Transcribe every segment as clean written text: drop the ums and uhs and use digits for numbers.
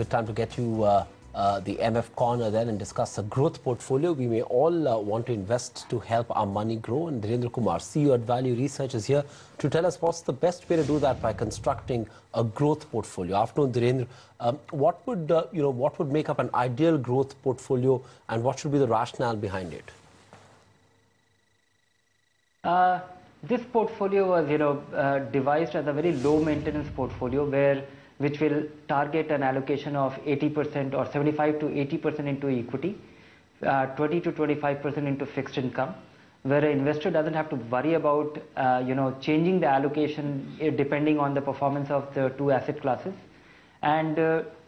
good time to get you the MF corner then and discuss a growth portfolio. We may all want to invest to help our money grow. And Dhirendra Kumar, CEO at Value Research, is here to tell us what's the best way to do that by constructing a growth portfolio. Afternoon, Dhirendra. What would make up an ideal growth portfolio, and what should be the rationale behind it? This portfolio was, devised as a very low maintenance portfolio which will target an allocation of 80% or 75 to 80% into equity, 20 to 25% into fixed income, where an investor doesn't have to worry about, changing the allocation depending on the performance of the two asset classes, and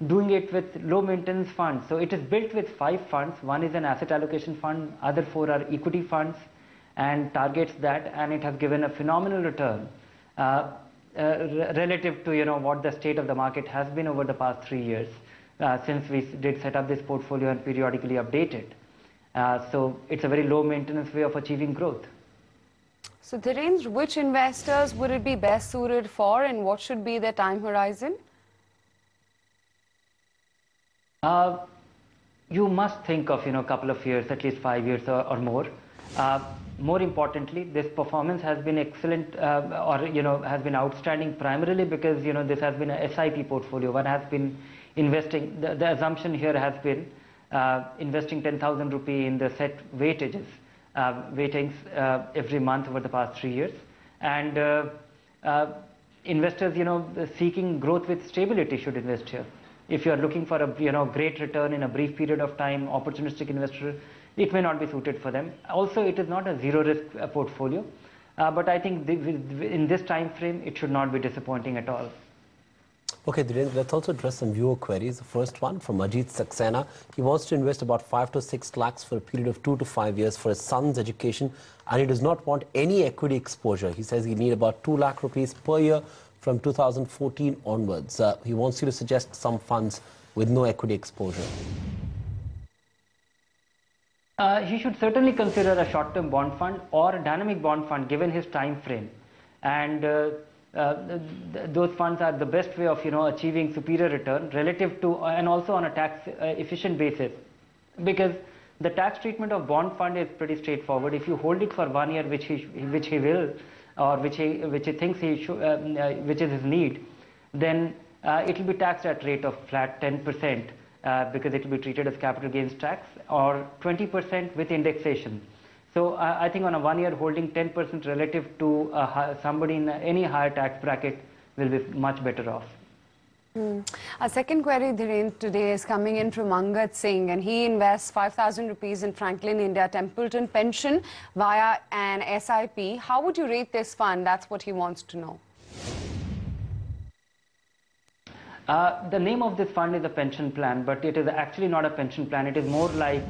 doing it with low maintenance funds. So it is built with 5 funds. One is an asset allocation fund, other 4 are equity funds, and targets that, and it has given a phenomenal return relative to what the state of the market has been over the past 3 years since we did set up this portfolio and periodically update it. So it's a very low maintenance way of achieving growth. So Dhirendra, which investors would it be best suited for, and what should be their time horizon? You must think of a couple of years, at least 5 years or more. More importantly, this performance has been excellent, has been outstanding primarily because this has been a SIP portfolio. One has been investing. The assumption here has been investing 10,000 rupee in the set weightings every month over the past 3 years, and investors seeking growth with stability should invest here. If you are looking for a great return in a brief period of time, opportunistic investor, it may not be suited for them. Also, it is not a zero risk portfolio, but I think in this time frame it should not be disappointing at all. Okay, Dhirendra, let's also address some viewer queries. The first one from Ajit Saxena. He wants to invest about 5 to 6 lakhs for a period of 2 to 5 years for his son's education, and he does not want any equity exposure. He says he need about 2 lakh rupees per year from 2014 onwards. He wants you to suggest some funds with no equity exposure. He should certainly consider a short-term bond fund or a dynamic bond fund given his time frame, and those funds are the best way of achieving superior return relative to, and also on a tax efficient basis, because the tax treatment of bond fund is pretty straightforward. If you hold it for 1 year, which he will, or which he thinks he should, which is his need, then it will be taxed at rate of flat 10%. Because it will be treated as capital gains tax, or 20% with indexation. So I think on a 1 year holding, 10% relative to somebody in any higher tax bracket will be much better off. A second query, Dhirendra, today is coming in from Angad Singh, and he invests 5,000 rupees in Franklin India Templeton Pension via an SIP. How would you rate this fund? That's what he wants to know. The name of this fund is a pension plan, but it is actually not a pension plan. It is more like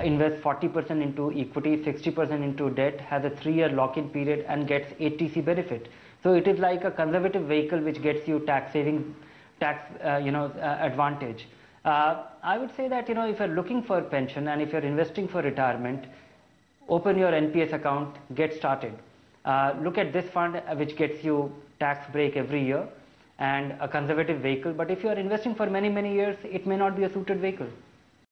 invest 40% into equity, 60% into debt, has a 3-year lock-in period, and gets 80C benefit. So it is like a conservative vehicle which gets you tax advantage. I would say that if you're looking for pension and if you're investing for retirement, open your NPS account, get started. Look at this fund which gets you tax break every year and a conservative vehicle, but if you are investing for many years, it may not be a suited vehicle.